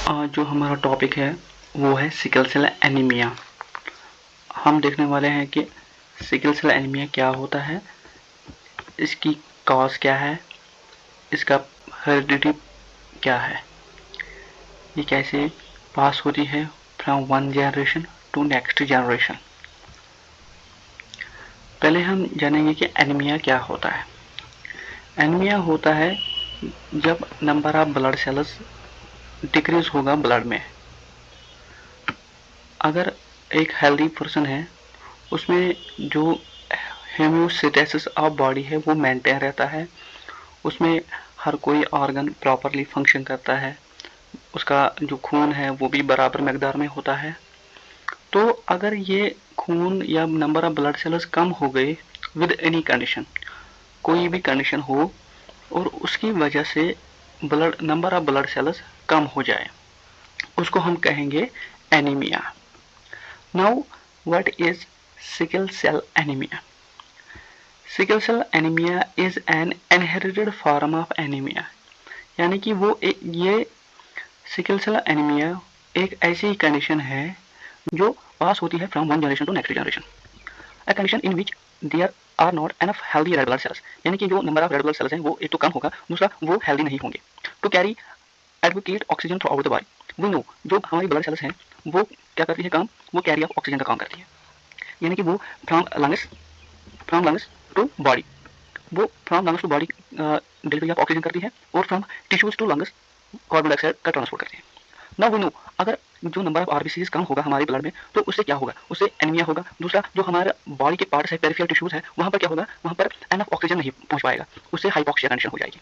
आज जो हमारा टॉपिक है वो है सिकल सेल एनीमिया। हम देखने वाले हैं कि सिकल सेल एनीमिया क्या होता है, इसकी कॉज क्या है, इसका हेरिडिटी क्या है, ये कैसे पास होती है from one generation to next generation. पहले हम जानेंगे कि एनीमिया क्या होता है। एनीमिया होता है जब number of blood sales decrease होगा ब्लड में। अगर एक हेल्दी पर्सन है उसमें जो हेमोस्टेसिस ऑफ बॉडी है वो मेंटेन रहता है, उसमें हर कोई ऑर्गन प्रॉपरली फंक्शन करता है, उसका जो खून है वो भी बराबर मकदार में होता है। तो अगर ये खून या नंबर ऑफ ब्लड सेल्स कम हो गए विद एनी कंडीशन, कोई भी कंडीशन हो और उसकी वजह से नंबर ऑफ ब्लड सेल्स कम हो जाए, उसको हम कहेंगे anaemia. Now what is sickle cell anaemia? Sickle cell anaemia is an inherited form of anaemia, यानी कि ये सिकल सेल एनीमिया एक ऐसी कंडीशन है जो पास होती है from one generation to next generation. A condition in which there are not enough healthy red blood cells, यानी कि जो number of red blood cells हैं वो एक तो कम होगा, दूसरा वो हेल्दी नहीं होंगे to carry advocate oxygen throughout the body. We know जो हमारी ब्लड सेल्स हैं वो क्या करती है काम, वो कैरी ऑफ ऑक्सीजन का काम करती है, यानी कि वो फ्रॉम लंग्स टू बॉडी, वो from lungs to body delivery of oxygen करती है और from tissues to lungs carbon dioxide का ट्रांसपोर्ट करती है। नाउ वी नो अगर जो नंबर ऑफ आरबीसीज कम होगा हमारे ब्लड में तो उससे क्या होगा, उससे एनीमिया होगा। दूसरा जो हमारा बॉडी के पार्ट्स है, पेरिफेरल टिश्यूज है, वहां पर क्या होगा, वहां पर एनफ ऑक्सीजन नहीं पहुंच पाएगा, उससे हाइपोक्सिया कंडीशन हो जाएगी।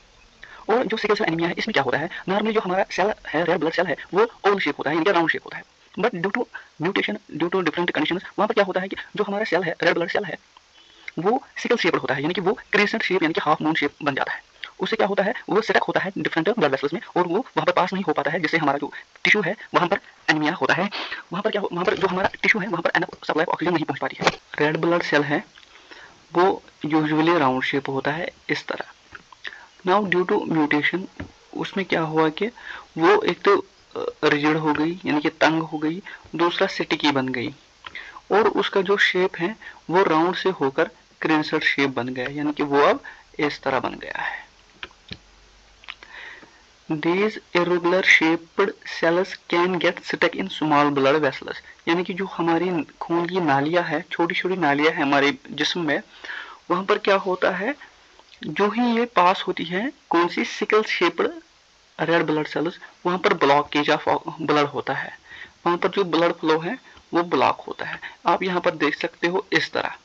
और जो सिकल सेल एनीमिया है इसमें क्या होता है, नॉर्मली जो हमारा सेल है, रेड ब्लड सेल है, वो ओवल शेप होता है, यानी राउंड शेप होता है, but due to mutation, due to different conditions, वहां पर क्या होता है कि जो हमारा सेल है, रेड ब्लड सेल है, वो सिकल शेप्ड होता है, यानी कि वो क्रेसेंट शेप यानी कि हाफ मून शेप बन जाता है। उससे क्या होता है, वो स्टक होता है डिफरेंट ब्लड वेसल्स में और वो वहां पर पास नहीं हो पाता है, जिससे हमारा जो टिश्यू है वहां पर एनीमिया होता है। वहां पर जो हमारा टिश्यू है वहां पर एनफ सप्लाई ऑक्सीजन नहीं पहुंच पाती है। रेड ब्लड सेल है वो यूजुअली राउंड शेप होता है इस तरह। नाउ ड्यू टू म्यूटेशन उसमें क्या हुआ कि वो एक तो रिजिड हो गई यानी कि तंग हो गई, दूसरा स्टिकी बन गई और उसका जो शेप है वो राउंड से होकर क्रेसेंट शेप बन गया, यानी कि वो अब इस तरह बन गया है। These irregular shaped cells can get stuck in small blood vessels, यानी कि जो हमारी खून की नालियां है, छोटी छोटी नालियां है हमारे जिस्म में, वहां पर क्या होता है, जो ही ये पास होती है कौन सी sickle shaped red blood cells, वहां पर ब्लॉकेज ऑफ ब्लड होता है, वहां पर जो ब्लड फ्लो है वो ब्लॉक होता है। आप यहाँ पर देख सकते हो इस तरह,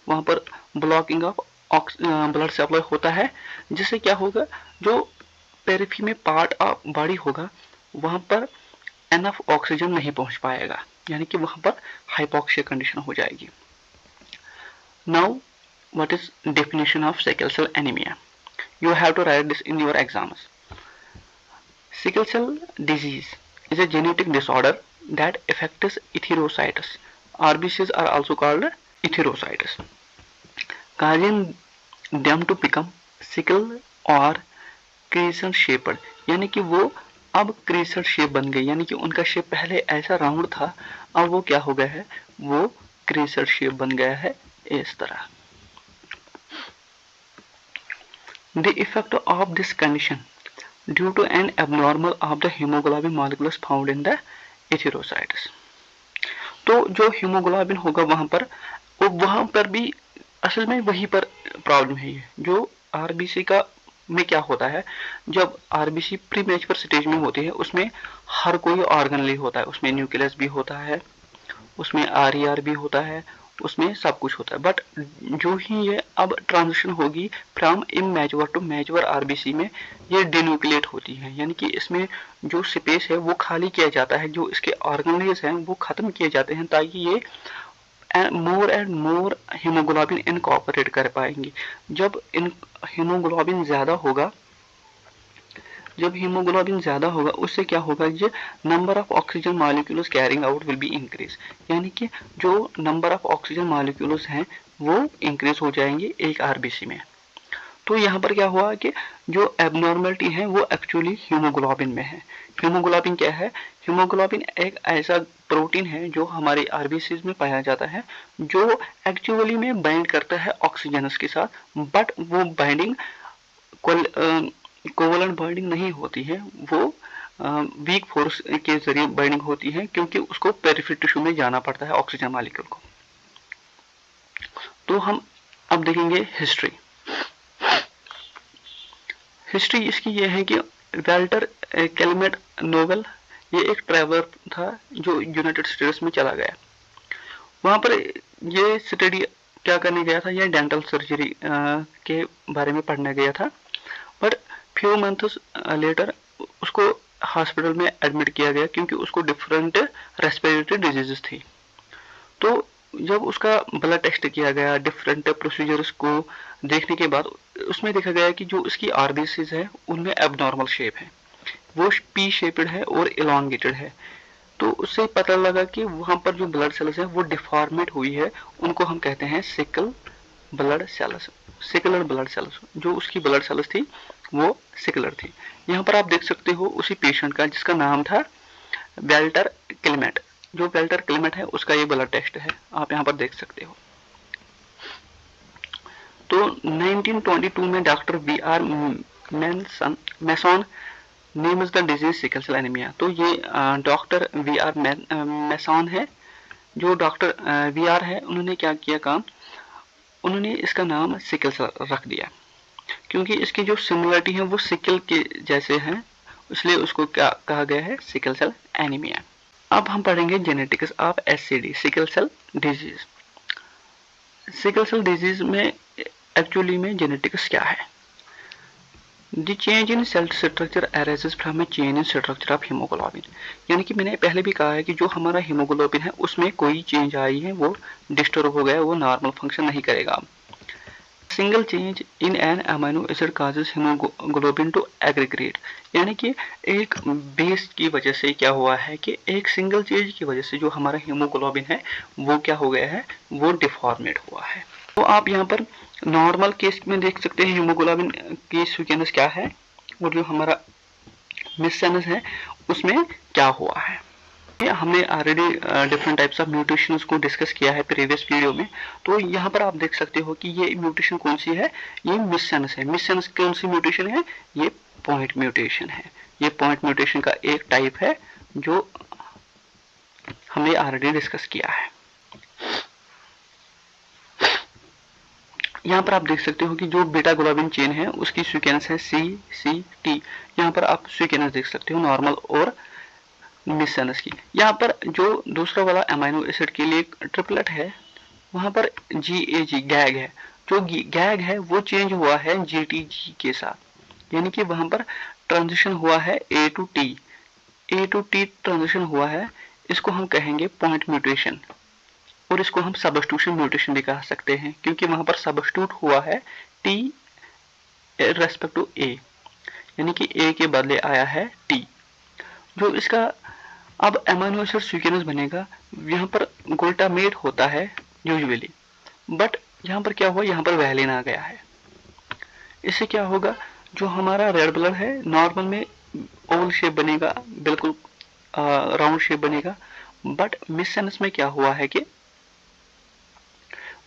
वहां पर ब्लॉकिंग ऑफ ब्लड सप्लाई होता है, जिससे क्या होगा, जो पेरिफी में पार्ट ऑफ बॉडी होगा वहां पर एनफ ऑक्सीजन नहीं पहुंच पाएगा, यानी कि वहां पर हाइपोक्सिया कंडीशन हो जाएगी। Now what is definition of sickle cell anaemia? You have to write this in your exams. Sickle cell disease is a genetic disorder that affects erythrocytes. RBCs are also called erythrocytes, causing them to become sickle or crescent shaped, यानी कि वो अब crescent shape बन गई, यानी कि उनका shape पहले ऐसा राउंड था, अब वो क्या हो गया है, वो क्रेसेंट शेप बन गया है इस तरह। The effect of this condition due to an abnormal of the haemoglobin molecules found in the erythrocytes. तो जो हीमोग्लोबिन होगा वहां पर भी असल में वहीं पर प्रॉब्लम है। जो आरबीसी का में क्या होता है, जब आरबीसी प्री मैच्योर स्टेज में होती है उसमें हर कोई ऑर्गनली होता है, उसमें न्यूक्लियस भी होता है, उसमें आरईआर भी होता है, उसमें सब कुछ होता है। बट जो ही ये अब ट्रांजिशन होगी from immature to mature RBC में, ये डिन्यूक्लिएट होती है, यानी कि इसमें जो स्पेस है वो खाली किया जाता है, जो इसके ऑर्गेनेल्स हैं वो खत्म किए जाते हैं ताकि ये more and more haemoglobin incorporate कर पाएंगे। जब इन हीमोग्लोबिन ज्यादा होगा उससे क्या होगा, जो number of oxygen molecules carrying out will be increase, यानी कि जो नंबर ऑफ ऑक्सीजन मॉलिक्यूल्स हैं वो इंक्रीज हो जाएंगे एक आरबीसी में। तो यहाँ पर क्या हुआ कि जो एबनॉर्मलिटी है वो एक्चुअली हीमोग्लोबिन में है। हीमोग्लोबिन क्या है? हीमोग्लोबिन एक ऐसा प्रोटीन है जो हमारे आरबीसीज में पाया जाता है, जो एक्चुअली में बाइंड करता है ऑक्सीजनस के साथ, बट वो बाइंडिंग कोवलेंट बाइंडिंग नहीं होती है, वो वीक फोर्स के जरिए बाइंडिंग होती है, क्योंकि उसको पेरिफेरल टिश्यू में जाना पड़ता है ऑक्सीजन मॉलिक्यूल को। तो हम अब देखेंगे हिस्ट्री। हिस्ट्री इसकी ये है कि वाल्टर कैलमेट नोबल ये एक ट्रैवलर था जो यूनाइटेड स्टेट्स में चला गया। वहां पर ये स्टडी क्या करने गया था? ये डेंटल सर्जरी के बारे में पढ़ने गया था, बट फ्यू मंथ्स लेटर उसको हॉस्पिटल में एडमिट किया गया क्योंकि उसको डिफरेंट रेस्पिरेटरी डिजीजेस थी। तो जब उसका ब्लड टेस्ट किया गया, डिफरेंट प्रोसीजर्स को देखने के बाद उसमें देखा गया कि जो इसकी आरबीसीज है उनमें एबनॉर्मल शेप है, वो पी शेप्ड है और इलॉन्गेटेड है। तो उससे पता लगा कि वहां पर जो ब्लड सेल्स है वो डिफॉर्मेट हुई है, उनको हम कहते हैं sickle blood cells, secular blood cells. जो उसकी ब्लड सेल्स थी वो सिकुलर थी। यहाँ पर आप देख सकते हो उसी पेशेंट का जिसका नाम था वाल्टर कैलमेट। जो वाल्टर कैलमेट है उसका ये ब्लड टेस्ट है, आप यहाँ पर देख सकते हो। तो 1922 में doctor V R Mason names the disease sickle cell anaemia. तो ये डॉक्टर वी आर मैसन है, जो डॉक्टर वी आर है, उन्होंने क्या किया काम, उन्होंने इसका नाम सिकल सेल रख दिया क्योंकि इसकी जो सिमिलरिटी है वो सिकल के जैसे हैं, इसलिए उसको क्या कहा गया है? Sickle cell anaemia. अब हम पढ़ेंगे genetics of SCD, sickle cell disease. Sickle cell disease में एक्चुअली में जेनेटिक्स क्या है? The change in cell structure arises from a change in structure of haemoglobin. यानी कि मैंने पहले भी कहा है कि जो हमारा हीमोग्लोबिन है उसमें कोई चेंज आई है, वो डिस्टर्ब हो गया, वो नॉर्मल फंक्शन नहीं करेगा। Single change in an amino acid causes haemoglobin to aggregate. यानी कि एक बेस की वजह से क्या हुआ है कि एक सिंगल चेंज की वजह से जो हमारा हीमोग्लोबिन है वो क्या हो गया है? वो डिफॉर्मेट हुआ है। तो आप यहाँ पर नॉर्मल केस में देख सकते हैं हीमोग्लोबिन की सीक्वेंस क्या है और जो हमारा मिससेंस है उसमें क्या हुआ है। हमने already different types of mutations को डिस्कस किया है प्रीवियस वीडियो में। तो यहाँ पर आप देख सकते हो कि ये म्यूटेशन कौन सी है? ये मिससेंस है। मिससेंस कौन सी म्यूटेशन है? ये पॉइंट म्यूटेशन है। ये पॉइंट म्यूटेशन का एक टाइप है जो हमने ऑलरेडी डिस्कस किया है। यहाँ पर आप देख सकते हो कि जो बीटा ग्लोबिन चेन है उसकी सीक्वेंस है CCT। यहाँ पर आप सीक्वेंस देख सकते हो नॉर्मल और मिससेंस की। यहाँ पर जो दूसरा वाला अमीनो एसिड के लिए ट्रिपलेट है वहां पर GAG गैग है। जो गैग है वो चेंज हुआ है GTG के साथ, यानी कि वहां पर ट्रांजिशन हुआ है A to T ट्रांजिशन हुआ है। इसको हम कहेंगे पॉइंट म्यूटेशन और इसको हम सबस्टिट्यूशन म्यूटेशन भी कह सकते हैं क्योंकि वहां पर सबस्टिट्यूट हुआ है T रेस्पेक्ट टू A, यानी कि A के बदले आया है T। जो इसका अब अमीनो एसिड सीक्वेंस बनेगा, यहाँ पर ग्लूटामेट होता है यूजुअली, बट यहाँ पर क्या हुआ? यहाँ पर वैलिन आ गया है। इससे क्या होगा? जो हमारा रेड ब्लड है नॉर्मल में ओवल शेप बनेगा, बिल्कुल राउंड शेप बनेगा, बट मिससेंस में क्या हुआ है कि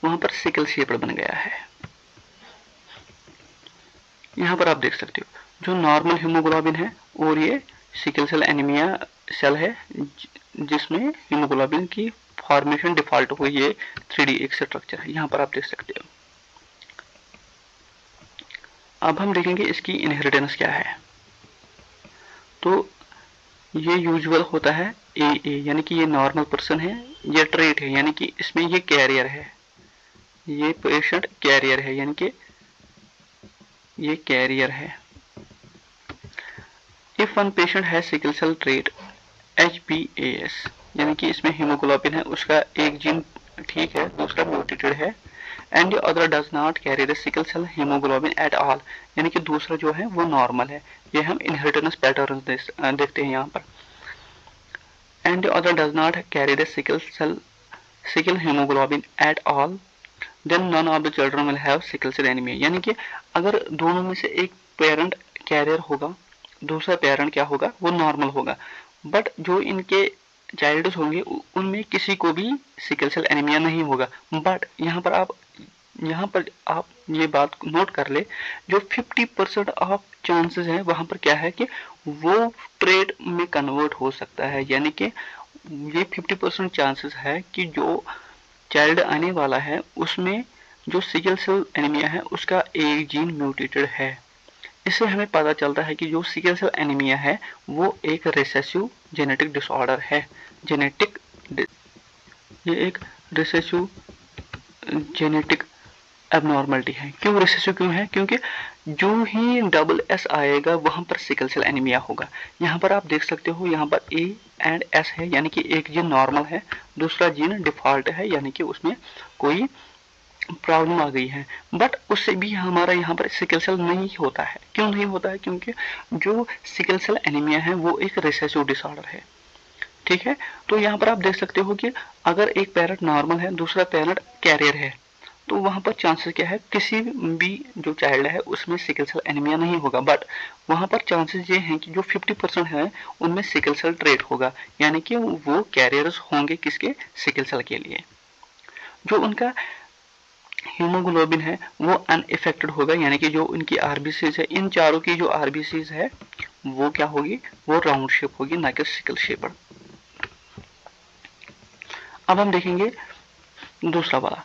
वहां पर सिकल शेप बन गया है। यहाँ पर आप देख सकते हो जो नॉर्मल हीमोग्लोबिन है और ये सिकल सेल एनीमिया सेल है जिसमें हीमोग्लोबिन की फॉर्मेशन डिफॉल्ट हुई है 3D एक स्ट्रक्चर है। यहाँ पर आप देख सकते हो। अब हम देखेंगे इसकी इनहेरिटेंस क्या है। तो ये यूजुअल होता है AA, यानी कि ये नॉर्मल पर्सन है। ये ट्रेट है, यानी कि इसमें ये कैरियर है, ये पेशेंट कैरियर है, यानी कि ये कैरियर है। इफ वन पेशेंट है सिकल सेल ट्रेट HBAS, यानी कि इसमें हीमोग्लोबिन है उसका एक जीन ठीक है, दूसरा म्यूटेटेड है, and the other does not carry the sickle cell haemoglobin at all, यानी कि दूसरा जो है वो नॉर्मल है। ये हम इनहेरिटेंस पैटर्न देखते हैं यहाँ पर। And the other does not carry the sickle haemoglobin at all, then none of the children will have sickle cell anaemia. यानी कि अगर दोनों में से एक पेरेंट कैरियर होगा, दूसरा पेरेंट क्या होगा, वो नॉर्मल होगा, बट जो इनके चाइल्ड्स होंगे उनमें किसी को भी सिकल सेल एनीमिया नहीं होगा। बट यहाँ पर आप ये बात नोट कर ले, जो 50% ऑफ चांसेस है वहां पर क्या है कि वो ट्रेट में कन्वर्ट हो सकता है। यानी कि ये 50% चांसेस है कि जो चाइल्ड आने वाला है उसमें जो सिकल सेल एनीमिया है उसका एक जीन म्यूटेटेड है। इससे हमें पता चलता है कि जो सिकल सेल एनीमिया है वो एक रिसेसिव जेनेटिक डिसऑर्डर है। ये एक रिसेसिव जेनेटिक एबनॉर्मलिटी है। क्यों रिसेसिव क्यों है? क्योंकि जो ही डबल एस आएगा वहां पर सिकल सेल एनीमिया होगा। यहाँ पर आप देख सकते हो, यहाँ पर ए एंड एस है, यानी कि एक जीन नॉर्मल है, दूसरा जीन डिफॉल्ट है, यानी कि उसमें कोई प्रॉब्लम आ गई है। बट उससे भी हमारा यहाँ पर सिकल सेल नहीं होता है। क्यों नहीं होता है? क्योंकि जो सिकल सेल एनीमिया है वो एक रिसेसिव डिसऑर्डर है। ठीक है, तो यहाँ पर आप देख सकते हो कि अगर एक पेरेंट नॉर्मल है, दूसरा पेरेंट कैरियर है, तो वहां पर चांसेस क्या है, किसी भी जो चाइल्ड है उसमें सिकल सेल एनीमिया नहीं होगा। बट वहां पर चांसेस ये हैं कि जो 50% है उनमें सिकल सेल ट्रेट होगा, यानी कि वो कैरियर्स होंगे किसके, सिकल सेल के लिए। जो उनका हीमोग्लोबिन है वो अनइफेक्टेड होगा, यानी कि जो इनकी आरबीसीज है, इन चारों की जो आरबीसीज है वो क्या होगी, वो राउंड शेप होगी, ना कि सिकल शेप्ड। अब हम देखेंगे दूसरा वाला।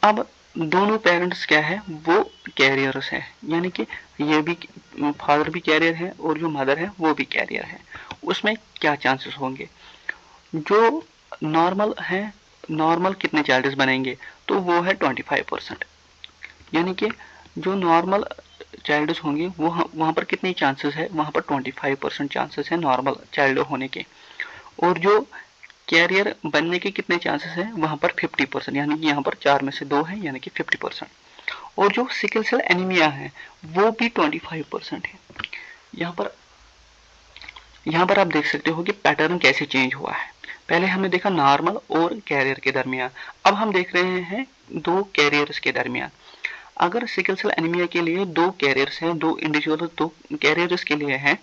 अब दोनों पेरेंट्स क्या है, वो कैरियर्स है, यानी कि ये भी फादर भी कैरियर है और जो मदर है वो भी कैरियर है। उसमें क्या चांसेस होंगे? जो नॉर्मल है, नॉर्मल कितने चाइल्ड्स बनेंगे, तो वो है 25%। यानी कि जो नॉर्मल चाइल्ड्स होंगे वो वहां पर कितनी चांसेस है, वहां पर 25% चांसेस है नॉर्मल चाइल्ड होने के। और जो कैरियर बनने के कितने चांसेस हैं, वहां पर 50%, यानी कि यहाँ पर 4 में से 2 है, यानी कि 50%। और जो सिकल सेल एनीमिया है वो भी 25% है। यहाँ पर आप देख सकते हो कि पैटर्न कैसे चेंज हुआ है। पहले हमने देखा नॉर्मल और कैरियर के दरमियान, अब हम देख रहे हैं दो कैरियर्स के दरमियान। अगर सिकल सेल एनीमिया के लिए दो कैरियर्स हैं, दो इंडिविजुअल दो कैरियर्स के लिए हैं,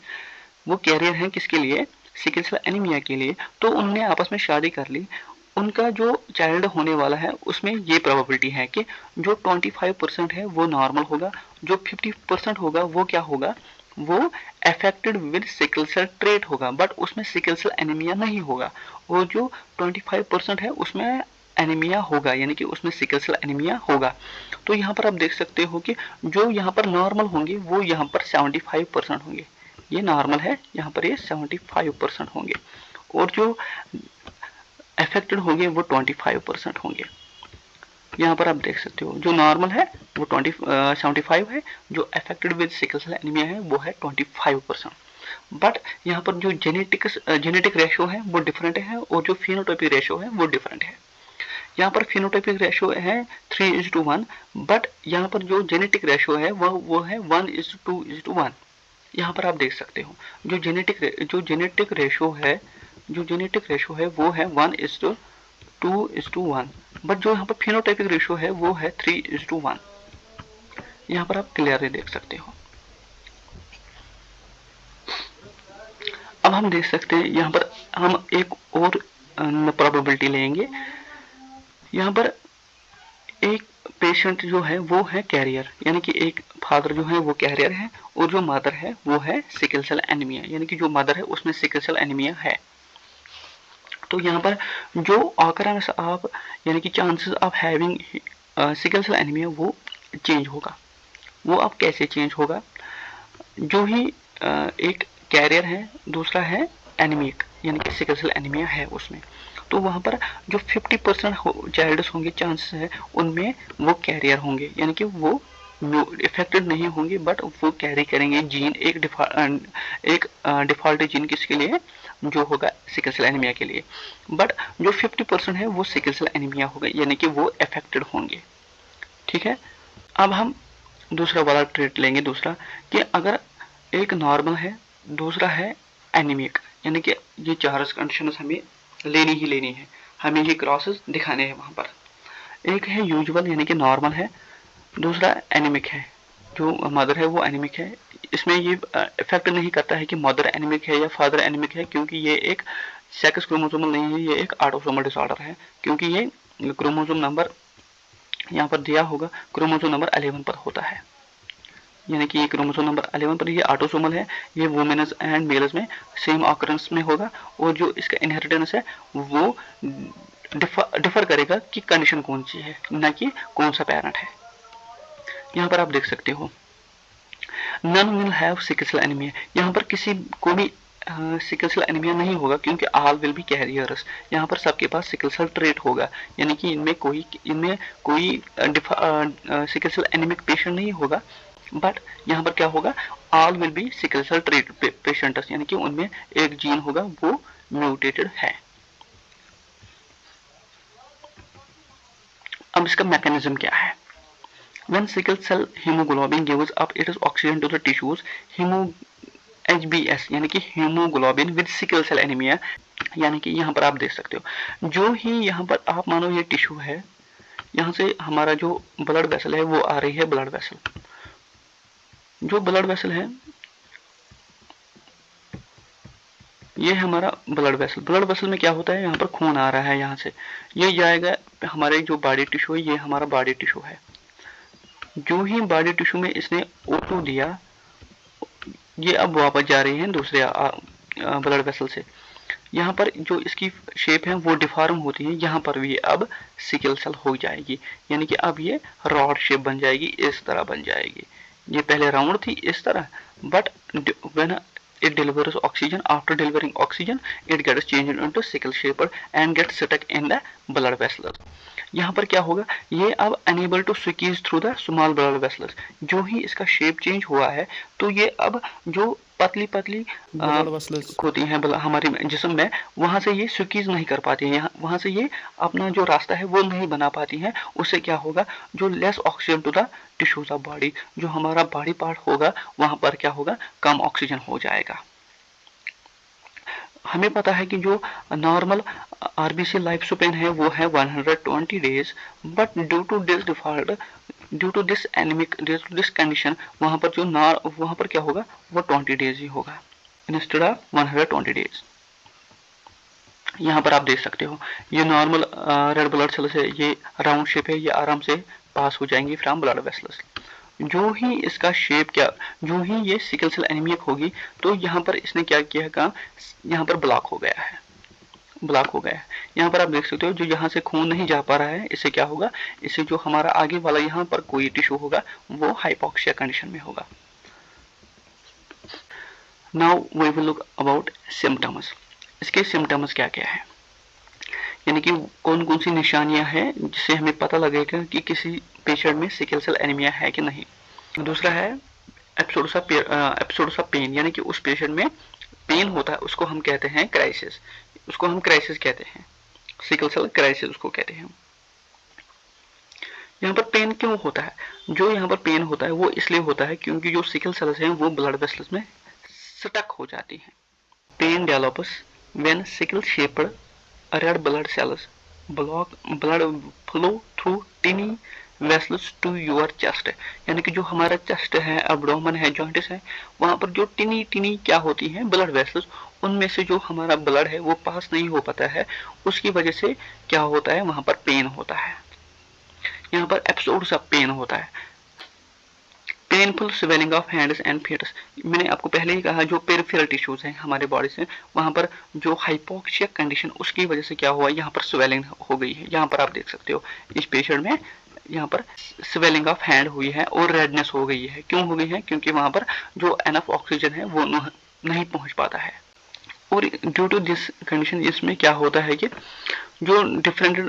वो कैरियर हैं किसके लिए, सिकल सेल एनीमिया के लिए, तो उनने आपस में शादी कर ली, उनका जो चाइल्ड होने वाला है उसमें ये प्रोबेबिलिटी है कि जो 25% है वो नॉर्मल होगा, जो 50% होगा वो क्या होगा, वो affected with sickle cell trait होगा, बट उसमें सिकल सेल एनीमिया नहीं होगा। और जो 25% है उसमें एनीमिया होगा, यानी कि उसमें सिकल सेल एनीमिया होगा। तो यहाँ पर आप देख सकते हो कि जो यहाँ पर नॉर्मल होंगे वो यहाँ पर 75% होंगे, ये नॉर्मल है, यहाँ पर ये 75% होंगे, और जो अफेक्टेड होंगे वो 25% होंगे। यहाँ पर आप देख सकते हो जो नॉर्मल है वो 75 है, जो affected with sickle cell anaemia है वो है 25%। बट यहाँ पर जो जेनेटिक रेशियो है वो डिफरेंट है, और जो फिनोटाइपिक रेशियो है वो डिफरेंट है। यहाँ पर फिनोटाइपिक रेशियो है 3:1, बट यहाँ पर जो जेनेटिक रेशियो है वो है 1:2:1। यहाँ पर आप देख सकते हो जो जेनेटिक रेशियो है वो है 1:2:1, बट जो यहाँ पर फिनोटाइपिक रेशियो है वो है 3:1। यहाँ पर आप क्लियरली देख सकते हो। अब हम देख सकते हैं यहाँ पर हम एक और प्रोबेबिलिटी लेंगे। यहाँ पर एक पेशेंट जो है वो है कैरियर, यानी कि एक फादर जो है वो कैरियर है, और जो मदर है वो है सिकल सेल एनीमिया, यानी कि जो मदर है उसमें सिकल सेल एनीमिया है। तो यहाँ पर जो ऑकरेंस ऑफ, यानी कि chances of having sickle cell anaemia वो चेंज होगा। वो अब कैसे चेंज होगा, जो ही एक कैरियर है, दूसरा है एनीमिक, यानी कि सिकल सेल एनीमिया है उसमें, तो वहां पर जो 50% चाइल्ड्स होंगे चांसेस है उनमें वो कैरियर होंगे, यानी कि वो इफेक्टेड नहीं होंगे, बट वो कैरी करेंगे जीन, एक डिफॉल्ट जीन किसके लिए, जो होगा सिकल सेल एनीमिया के लिए। बट जो 50% है वो सिकल सेल एनीमिया होगा, यानी कि वो अफेक्टेड होंगे। ठीक है, अब हम दूसरा वाला ट्रीट लेंगे, दूसरा कि अगर एक नॉर्मल है, दूसरा है एनीमिक, यानी कि ये चार कंडीशन हमें लेनी ही लेनी है, हमें ये क्रॉसेस दिखाने हैं वहां पर। एक है यूजुअल यानी कि नॉर्मल है, दूसरा एनीमिक है। जो मदर है वो एनीमिक है। इसमें ये इफेक्ट नहीं करता है कि मदर एनीमिक है या फादर एनीमिक है, क्योंकि ये एक सेक्स क्रोमोसोमल नहीं है, ये एक ऑटोसोमल डिसऑर्डर है। क्योंकि ये क्रोमोसोम नंबर यहाँ पर दिया होगा, क्रोमोसोम नंबर 11 पर होता है, यानी कि ये क्रोमोसोम नंबर 11 पर ये ऑटोसोमल है। ये वुमेन्स एंड मेल्स में सेम ऑकरेंस में होगा, और जो इसका इनहेरिटेंस है वो डिफर करेगा कि कंडीशन कौन सी है, ना कि कौन सा पेरेंट है। यहाँ पर आप देख सकते हो none will have sickle cell anaemia. यहाँ पर किसी को भी सिकल सेल एनीमिया नहीं होगा, क्योंकि ऑल विल बी कैरियर्स। यहाँ पर सबके पास सिकल सेल ट्रेट होगा, यानी कि इनमें कोई सिकल सेल एनीमिक पेशेंट नहीं होगा। बट यहाँ पर क्या होगा, all will be sickle cell trait patients, यानी कि उनमें एक जीन होगा वो म्यूटेटेड है। अब इसका मैकेनिज्म क्या है। When sickle cell hemoglobin gives up its oxygen to the tissues, HBS यानी कि haemoglobin with sickle cell anaemia, यानी कि यहाँ पर आप देख सकते हो जो ही यहाँ पर आप मानो ये टिश्यू है, यहाँ से हमारा जो ब्लड वेसल है वो आ रही है ब्लड वेसल। जो ब्लड वेसल है ये हमारा ब्लड वेसल। ब्लड वेसल में क्या होता है, यहाँ पर खून आ रहा है, यहाँ से ये जाएगा हमारे जो बॉडी टिश्यू है, ये हमारा बॉडी टिश्यू है। जो ही बॉडी टिश्यू में इसने O2 दिया, ये अब वापस जा रही है दूसरे ब्लड वेसल से। यहाँ पर जो इसकी शेप है वो डिफॉर्म होती है, यहाँ पर भी अब सिकल सेल हो जाएगी, यानी कि अब ये रॉड शेप बन जाएगी, इस तरह बन जाएगी। ये पहले राउंड थी इस तरह, but when it delivers oxygen, after delivering oxygen it gets changed into sickle shaped and gets stuck in the blood vessels। यहाँ पर क्या होगा, ये अब unable to squeeze through the small blood vessels. जो ही इसका शेप चेंज हुआ है तो ये अब जो पतली पतली ब्लड वेसल्स होती हैं हमारे जिस्म में, वहां से ये स्क्वीज नहीं कर पाती है, वहां से ये अपना जो रास्ता है वो नहीं बना पाती हैं। उससे क्या होगा, जो less oxygen to the tissues of body, जो हमारा बॉडी पार्ट होगा वहां पर क्या होगा, कम ऑक्सीजन हो जाएगा। हमें पता है कि जो नॉर्मल आरबीसी लाइफ स्पेन है वो है 120 days, but due to this default, due to this anaemic, due to this condition, वहां पर वहां पर क्या होगा, वो 20 डेज ही होगा इंस्टेड ऑफ 120 डेज। यहाँ पर आप देख सकते हो ये नॉर्मल रेड ब्लड सेल्स है, ये राउंड शेप है, ये आराम से पास हो जाएंगी फ्रॉम ब्लड वेसल्स। जो ही इसका शेप क्या, जो ही ये सिकल सेल एनीमिक होगी तो यहाँ पर इसने क्या किया काम, यहाँ पर ब्लॉक हो गया है, ब्लॉक हो गया है। यहाँ पर आप देख सकते हो जो यहाँ से खून नहीं जा पा रहा है, इससे क्या होगा, इससे जो हमारा आगे वाला यहाँ पर कोई टिश्यू होगा वो हाइपोक्सिया कंडीशन में होगा। Now we will look about symptoms. इसके सिम्टम्स क्या क्या है, यानी कि कौन कौन सी निशानियां हैं जिससे हमें पता लगेगा कि किसी पेशेंट में सिकल सेल एनीमिया है कि नहीं। दूसरा है एपिसोड्स ऑफ पेन, यानी कि उस पेशेंट में पेन होता है, उसको हम कहते हैं क्राइसिस, उसको हम क्राइसिस कहते हैं, सिकल सेल क्राइसिस उसको कहते हैं। यहाँ पर पेन क्यों होता है, जो यहाँ पर पेन होता है वो इसलिए होता है क्योंकि जो सिकल सेल्स हैं वो ब्लड वेसल्स में स्टक हो जाती हैं। Pain develops when sickle shaped red blood cells block blood flow through tiny vessels to your chest, यानी कि जो हमारा चेस्ट है, एब्डोमेन है, जॉइंट्स है, वहां पर जो टिनी टिनी क्या होती हैं ब्लड वेसल्स, उनमें से जो हमारा ब्लड है वो पास नहीं हो पाता है, उसकी वजह से क्या होता है, वहां पर पेन होता है। यहाँ पर एपिसोड्स ऑफ पेन होता है। Painful swelling of hands and feet, मैंने आपको पहले ही कहा जो पेरिफेरल टिश्यूज हैं हमारे बॉडी से, वहां पर जो हाइपोक्सिया कंडीशन उसकी वजह से क्या हुआ, यहाँ पर स्वेलिंग हो गई है। यहाँ पर आप देख सकते हो इस पेशेंट में यहाँ पर स्वेलिंग ऑफ हैंड हुई है और रेडनेस हो गई है। क्यों हो गई है, क्योंकि वहां पर जो एनफ ऑक्सीजन है वो नहीं पहुंच पाता है। और ड्यू टू दिस कंडीशन इसमें क्या होता है कि जो डिफरेंट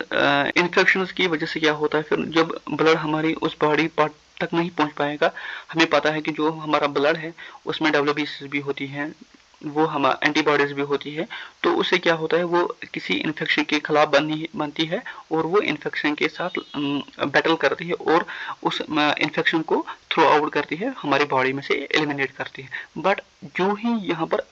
इन्फेक्शंस की वजह से क्या होता है, फिर जब ब्लड हमारी उस बॉडी पार्ट तक नहीं पहुंच पाएगा, हमें पता है कि जो हमारा ब्लड है उसमें WBC भी होती है, वो हमारा एंटीबॉडीज भी होती है, तो उससे क्या होता है वो किसी इन्फेक्शन के खिलाफ बनती है और वो इन्फेक्शन के साथ बैटल करती है और उस इन्फेक्शन को थ्रो आउट करती है, हमारी बॉडी में से एलिमिनेट करती है। बट जो ही यहाँ पर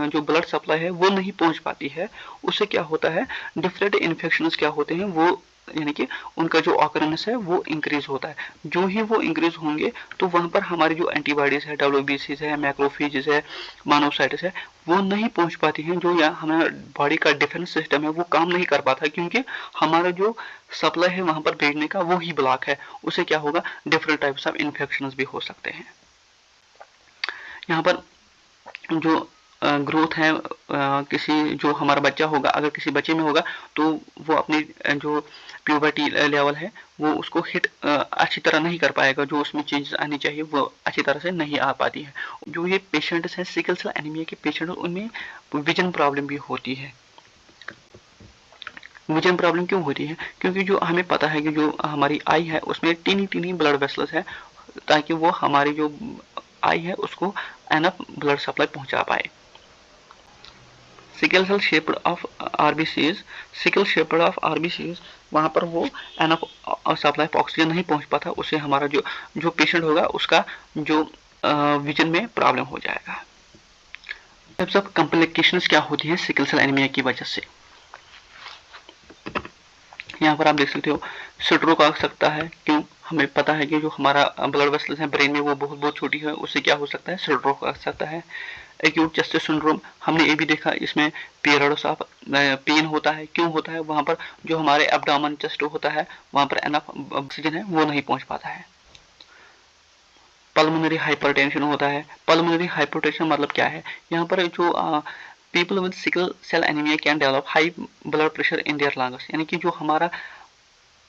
जो ब्लड सप्लाई है वो नहीं पहुंच पाती है, उससे क्या होता है डिफरेंट इन्फेक्शंस क्या होते हैं वो यानी कि उनका जो ऑकरेंस है वो इंक्रीज होता है। जो ही वो इंक्रीज होंगे तो वहां पर हमारी जो एंटीबॉडीज है, डब्ल्यूबीसीज है, मैक्रोफेजेस है, मोनोसाइट्स है, वो नहीं पहुंच पाती हैं। जो यहाँ हमारा बॉडी का डिफेंस सिस्टम है वो काम नहीं कर पाता, क्योंकि हमारा जो सप्लाई है वहां पर भेजने का वो ही ब्लॉक है। उसे क्या होगा, डिफरेंट टाइप्स ऑफ इन्फेक्शन भी हो सकते हैं। यहाँ पर जो ग्रोथ है किसी, जो हमारा बच्चा होगा, अगर किसी बच्चे में होगा तो वो अपनी जो प्यूबर्टी लेवल है वो उसको हिट अच्छी तरह नहीं कर पाएगा। जो उसमें चेंजेस आनी चाहिए वो अच्छी तरह से नहीं आ पाती है। जो ये पेशेंट्स हैं सिकल सेल एनीमिया के पेशेंट, उनमें विजन प्रॉब्लम भी होती है। विजन प्रॉब्लम क्यों होती है, क्योंकि जो हमें पता है कि जो हमारी आई है उसमें टीनी टीनी ब्लड वेसल्स है, ताकि वो हमारी जो आई है उसको एनफ ब्लड सप्लाई पहुंचा पाए। Sickle cell shaped of RBCs, sickle shaped of RBCs, वहां पर वो एनफ सप्लाई ऑक्सीजन नहीं पहुंच पाता, उससे हमारा जो पेशेंट होगा उसका जो विजन में प्रॉब्लम हो जाएगा। टाइप्स ऑफ कॉम्प्लिकेशंस क्या होती है सिकल सेल एनीमिया की वजह से। यहाँ पर आप देख सकते हो स्ट्रोक आ सकता है। क्यों, हमें पता है कि जो हमारा ब्लड वेसल्स है ब्रेन में वो बहुत बहुत छोटी है, उससे क्या हो सकता है, स्ट्रोक आ सकता है। एक्यूट चेस्ट सिंड्रोम हमने ये भी देखा, इसमें पीरियड्स ऑफ पेन होता है। क्यों होता है, वहां पर जो हमारे एब्डोमेन चेस्ट होता है वहां पर एनफ ऑक्सीजन है वो नहीं पहुंच पाता है। पल्मोनरी हाइपरटेंशन होता है। पल्मोनरी हाइपरटेंशन मतलब क्या है, यहाँ पर जो people with sickle cell anaemia can develop high blood pressure in their lungs, यानी कि जो हमारा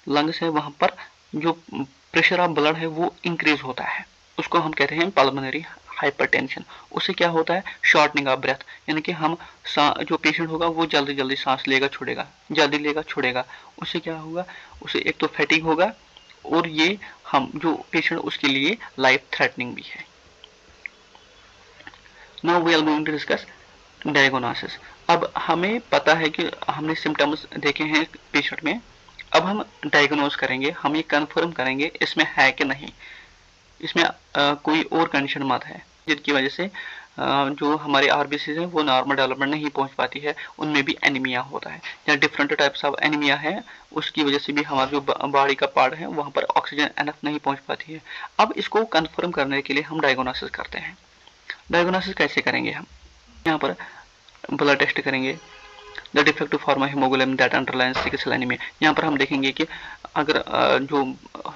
लंग्स है वहां पर जो प्रेशर ऑफ ब्लड है वो इंक्रीज होता है, उसको हम कहते हैं पल्मोनरी हाइपरटेंशन। उससे क्या होता है, शॉर्टनिंग ऑफ ब्रेथ, यानी कि हम जो पेशेंट होगा वो जल्दी जल्दी सांस लेगा छोड़ेगा, जल्दी लेगा छोड़ेगा। उससे क्या होगा, उसे एक तो फैटिग होगा और ये हम जो पेशेंट उसके लिए लाइफ थ्रेटनिंग भी है। Now we are going to discuss diagnosis. अब हमें पता है कि हमने सिम्टम्स देखे हैं पेशेंट में, अब हम डायग्नोज करेंगे, हम ये कंफर्म करेंगे इसमें है कि नहीं, इसमें कोई और कंडीशन मत है जिनकी वजह से जो हमारे आरबीसी है वो नॉर्मल डेवलपमेंट नहीं पहुंच पाती है, उनमें भी एनीमिया होता है या डिफरेंट टाइप्स ऑफ एनीमिया है, उसकी वजह से भी हमारा जो बॉडी का पार्ट है वहां पर ऑक्सीजन एनफ नहीं पहुंच पाती है। अब इसको कंफर्म करने के लिए हम डायग्नोसिस करते हैं। डायग्नोसिस कैसे करेंगे, हम यहाँ पर ब्लड टेस्ट करेंगे, the defective form of haemoglobin that underlines sickle cell anaemia. यहाँ पर हम देखेंगे कि अगर जो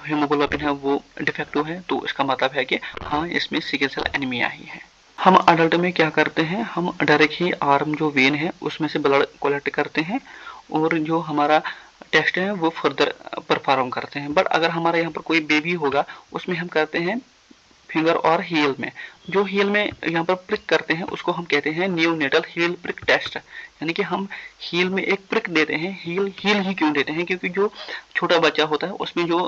हीमोग्लोबिन है वो डिफेक्टिव है तो इसका मतलब है कि हाँ इसमें सिकल सेल एनीमिया ही है। हम अडल्ट में क्या करते हैं, हम डायरेक्ट ही आर्म जो वेन है उसमें से ब्लड कलेक्ट करते हैं और जो हमारा टेस्ट है वो फर्दर परफॉर्म करते हैं। बट अगर हमारा यहाँ पर कोई बेबी होगा उसमें हम करते हैं फिंगर और हील में। जो हील में यहाँ पर प्रिक करते हैं उसको हम कहते हैं न्यूनेटल हील प्रिक टेस्ट, यानी कि हम हील में एक प्रिक देते हैं। हील हील ही क्यों देते हैं, क्योंकि जो छोटा बच्चा होता है उसमें जो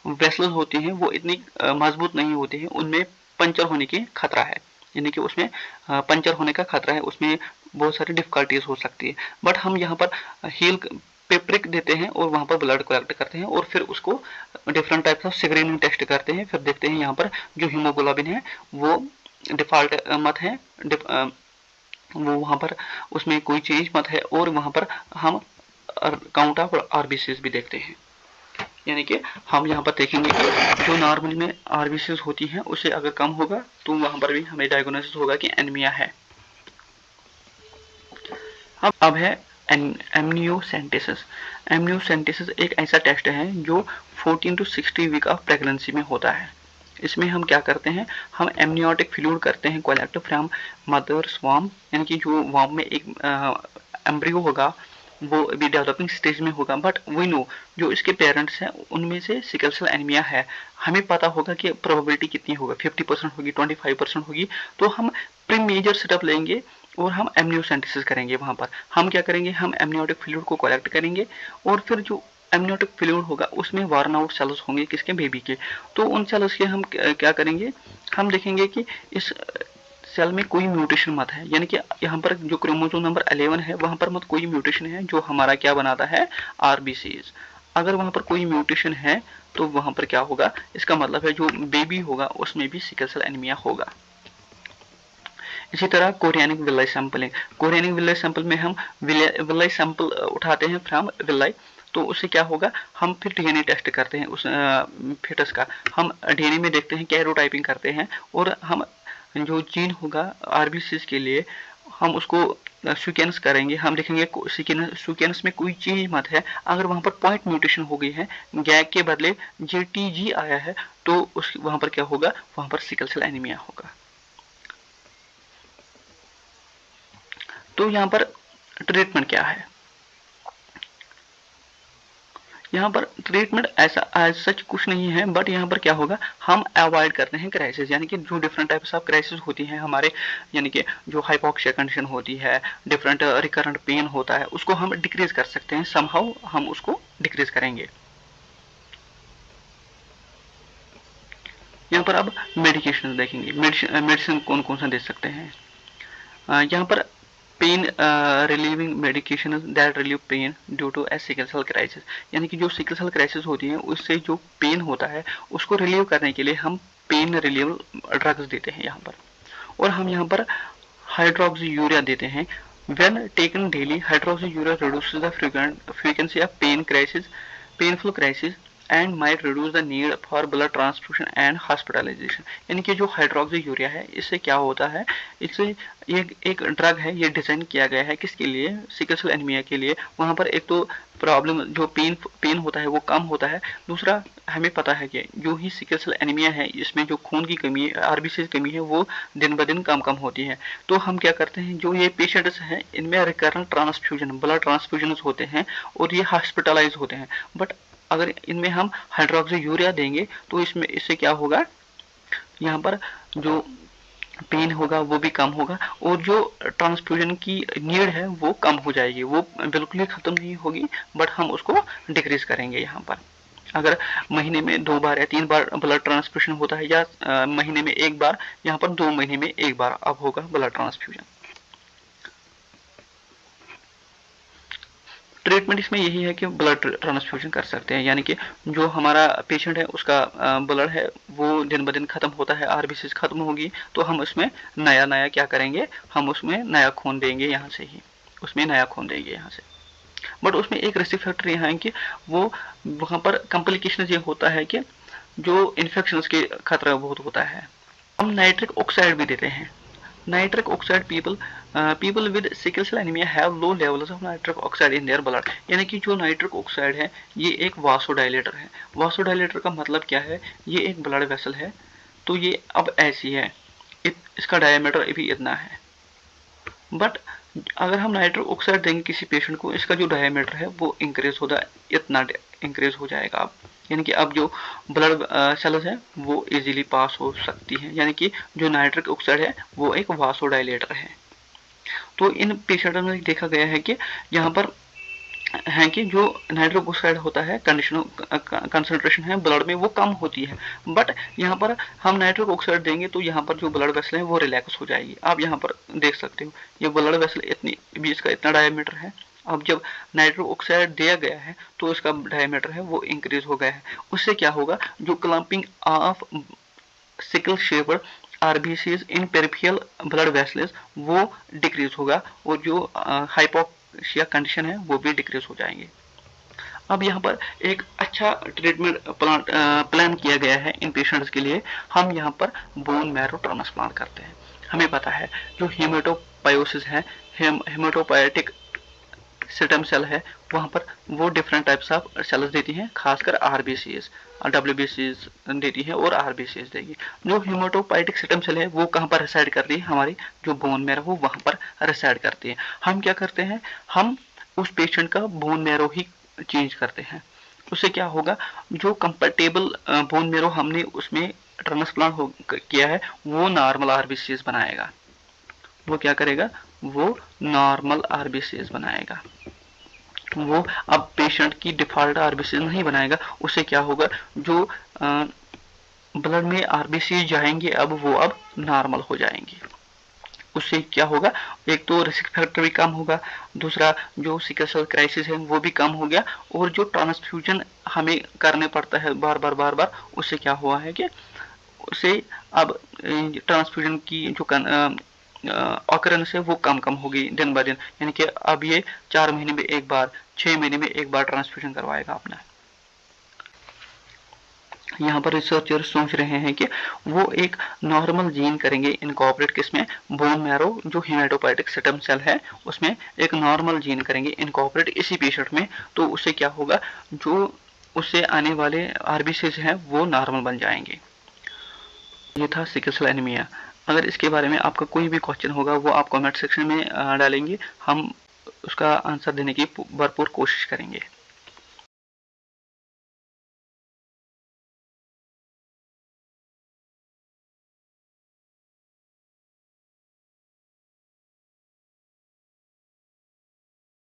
वेसल्स होती हैं वो इतनी मजबूत नहीं होती हैं, उनमें पंचर होने की खतरा है, यानी कि उसमें पंचर होने का खतरा है, उसमें बहुत सारी डिफिकल्टीज हो सकती है। बट हम यहाँ पर हील पे प्रिक देते हैं और वहां पर ब्लड कलेक्ट करते हैं और फिर उसको different types of screening test करते हैं, फिर देखते हैं यहाँ पर जो हीमोग्लोबिन है वो डिफॉल्ट मत है, वो वहां पर उसमें कोई चेंज मत है, और वहां पर हम काउंट ऑफ आरबीसीज भी देखते हैं। यानी कि हम यहाँ पर देखेंगे कि जो नॉर्मली में आरबीसीज होती हैं उससे अगर कम होगा तो वहां पर भी हमें डायग्नोसिस होगा कि एनीमिया है। अब है एमनियोसेंटेसिस। एमनियोसेंटेसिस एक ऐसा टेस्ट है जो 14 to 60 वीक ऑफ प्रेगनेंसी में होता है। इसमें हम क्या करते हैं, हम एमनियोटिक फ्लूइड करते हैं कलेक्ट फ्रॉम मदर्स वॉर्म, यानी कि जो वॉर्म में एक एम्ब्रियो होगा वो अभी डेवलपिंग स्टेज में होगा, बट वी नो जो इसके पेरेंट्स हैं उनमें से सिकल सेल एनीमिया है। हमें पता होगा कि प्रोबेबिलिटी कितनी होगा, 50% होगी, 25% होगी। तो हम प्री मेजर सेटअप लेंगे और हम एमनियोसेंटेसिस करेंगे। वहां पर हम क्या करेंगे, हम एमनियोटिक फ्लूइड को कलेक्ट करेंगे और फिर जो एमनियोटिक फ्लूइड होगा उसमें वार्न आउट सेल्स होंगे किसके, बेबी के। तो उन सेल्स के हम क्या करेंगे, हम देखेंगे कि इस सेल में कोई म्यूटेशन मत है, यानी कि यहाँ पर जो क्रोमोसोम नंबर 11 है वहां पर मत कोई म्यूटेशन है जो हमारा क्या बनाता है, आरबीसीज। अगर वहां पर कोई म्यूटेशन है तो वहां पर क्या होगा, इसका मतलब है जो बेबी होगा उसमें भी सिकल सेल एनीमिया होगा। इसी तरह chorionic villi sampling, chorionic villi sample में हम विलाई सैंपल उठाते हैं फ्रॉम विलाई, तो उससे क्या होगा, हम फिर डीएनए टेस्ट करते हैं उस फिटस का, हम डीएनए में देखते हैं, कैरोटाइपिंग करते हैं, और हम जो जीन होगा आरबीसी के लिए हम उसको सीक्वेंस करेंगे, हम देखेंगे सीक्वेंस में कोई चीज मत है, अगर वहां पर पॉइंट म्यूटेशन हो गई है, गैग के बदले जेटीजी आया है, तो उस वहां पर क्या होगा, वहां पर सिकल सेल एनीमिया होगा। तो यहाँ पर ट्रीटमेंट क्या है, यहाँ पर ट्रीटमेंट ऐसा एज सच कुछ नहीं है, बट यहाँ पर क्या होगा, हम अवॉइड करते हैं क्राइसिस, यानी कि जो डिफरेंट टाइप्स ऑफ क्राइसिस होती हैं हमारे, यानी कि जो हाइपोक्सिया कंडीशन होती है, डिफरेंट रिकरेंट पेन होता है, उसको हम डिक्रीज कर सकते हैं, समहाउ हम उसको डिक्रीज करेंगे। यहाँ पर अब मेडिकेशन देखेंगे, मेडिसिन कौन कौन सा दे सकते हैं। यहाँ पर pain relieving medication that relieve pain due to a sickle cell crisis, यानी कि जो सिकल सेल क्राइसिस होती है उससे जो पेन होता है उसको रिलीव करने के लिए हम पेन रिलीव ड्रग्स देते हैं यहाँ पर, और हम यहाँ पर हाइड्रोक्सी यूरिया देते हैं। When taken daily, hydroxyurea reduces the frequency of painful crisis, and might reduce the need for blood transfusion and hospitalization। यानी कि जो हाइड्रोक्सी यूरिया है, इससे क्या होता है, इससे एक ड्रग है, ये डिजाइन किया गया है किसके लिए, सिकल सेल एनीमिया के लिए। वहां पर एक तो प्रॉब्लम जो पेन होता है वो कम होता है, दूसरा हमें पता है कि जो ही सिकल सेल एनीमिया है इसमें जो खून की कमी है, आरबीसी की कमी है, वो दिन ब दिन कम होती है। तो हम क्या करते हैं, जो ये पेशेंट्स हैं इनमें रिकरेंट ट्रांसफ्यूजन ब्लड ट्रांसफ्यूजन होते हैं और ये हॉस्पिटलाइज होते हैं, बट अगर इनमें हम हाइड्रोक्सी यूरिया देंगे तो इससे क्या होगा, यहाँ पर जो पेन होगा वो भी कम होगा, और जो ट्रांसफ्यूजन की नीड है वो कम हो जाएगी, वो बिल्कुल ही खत्म नहीं होगी, बट हम उसको डिक्रीज करेंगे। यहाँ पर अगर महीने में 2 बार या 3 बार ब्लड ट्रांसफ्यूजन होता है, या महीने में 1 बार, यहाँ पर 2 महीने में 1 बार अब होगा ब्लड ट्रांसफ्यूजन। ट्रीटमेंट इसमें यही है कि ब्लड ट्रांसफ्यूजन कर सकते हैं, यानी कि जो हमारा पेशेंट है उसका ब्लड है वो दिन ब दिन खत्म होता है, आरबीसी खत्म होगी, तो हम उसमें नया क्या करेंगे, हम उसमें नया खून देंगे, यहाँ से ही उसमें नया खून देंगे यहाँ से। बट उसमें एक रिस्क फैक्टर यहाँ है कि वो वहाँ पर कॉम्प्लिकेशन ये होता है कि जो इन्फेक्शन के खतरा बहुत होता है। हम नाइट्रिक ऑक्साइड भी देते हैं। Nitric oxide people with sickle cell anemia have low levels of nitric oxide in their blood, यानी कि जो नाइट्रिक ऑक्साइड है ये एक वासोडाइलेटर है। वासोडाइलेटर का मतलब क्या है, ये एक ब्लड वेसल है, तो ये अब ऐसी है, इसका डायमीटर भी इतना है, बट अगर हम नाइट्रिक ऑक्साइड देंगे किसी पेशेंट को, इसका जो डायमीटर है वो इंक्रीज होता है, इतना इंक्रीज हो जाएगा अब, यानी कि अब जो ब्लड सेल्स है वो इजीली पास हो सकती है, यानी कि जो नाइट्रिक ऑक्साइड है वो एक वासोडाइलेटर है। तो इन पेशेंटों में देखा गया है कि यहाँ पर है कि जो नाइट्रिक ऑक्साइड होता है कंसंट्रेशन है ब्लड में वो कम होती है, बट यहाँ पर हम नाइट्रिक ऑक्साइड देंगे तो यहाँ पर जो ब्लड वेसल है वो रिलैक्स हो जाएगी। आप यहाँ पर देख सकते हो ये ब्लड वेसल इतनी भी, इसका इतना डायमीटर है, अब जब नाइट्रिक ऑक्साइड दिया गया है तो इसका डायमीटर है वो इंक्रीज हो गया है। उससे क्या होगा, जो clumping of sickle shaper RBCs in peripheral blood vessels वो डिक्रीज होगा, और जो हाइपोक्सिया कंडीशन है वो भी डिक्रीज हो जाएंगे। अब यहाँ पर एक अच्छा ट्रीटमेंट प्लान किया गया है इन पेशेंट्स के लिए। हम यहाँ पर बोन मैरो ट्रांसप्लांट करते हैं। हमें पता है जो हेमेटोपायोसिस है, हेमेटोपायटिक स्टेम सेल है, वहाँ पर वो डिफरेंट टाइप्स ऑफ सेल्स देती हैं, खासकर आरबीसीएस, डब्ल्यूबीसीएस देती है और आरबीसीएस देगी। जो हेमेटोपाइटिक स्टेम सेल है वो कहाँ पर रिसाइड करती है, हमारी जो बोन मैरो वो वहाँ पर रिसाइड करती है। हम क्या करते हैं, हम उस पेशेंट का बोन मैरो ही चेंज करते हैं। उससे क्या होगा, जो कंपेटेबल बोन मैरो हमने उसमें ट्रांसप्लांट किया है वो नॉर्मल आरबीसीएस बनाएगा। वो क्या करेगा, वो नॉर्मल आरबीसीएस बनाएगा, वो अब पेशेंट की डिफॉल्ट आरबीसी नहीं बनाएगा। उससे क्या होगा, जो ब्लड में आरबीसी जाएंगे अब वो अब नॉर्मल हो जाएंगे। उससे क्या होगा, एक तो रिस्क फैक्टर भी कम होगा, दूसरा जो सिकल सेल क्राइसिस है वो भी कम हो गया, और जो ट्रांसफ्यूजन हमें करने पड़ता है बार बार उससे क्या हुआ है कि उससे अब ट्रांसफ्यूजन की जो ऑकरेंस है वो कम कम होगी दिन ब दिन, यानी कि अब ये 4 महीने में एक बार, 6 महीने में एक बार ट्रांसफ्यूजन करवाएगा अपना। यहाँ पर रिसर्चर्स सोच रहे हैं कि वो एक नॉर्मल जीन करेंगे इनकॉर्पोरेट, किसमें, बोन मैरो जो हेमाटोपोइटिक स्टेम सेल है उसमें एक नॉर्मल जीन करेंगे इनकॉर्पोरेट इसी पेशेंट में। तो उससे क्या होगा, जो उससे आने वाले आरबीसीज हैं वो नॉर्मल बन जाएंगे। ये था सिकल सेल एनीमिया। अगर इसके बारे में आपका कोई भी क्वेश्चन होगा वो आप कमेंट सेक्शन में डालेंगे, हम उसका आंसर देने की भरपूर कोशिश करेंगे।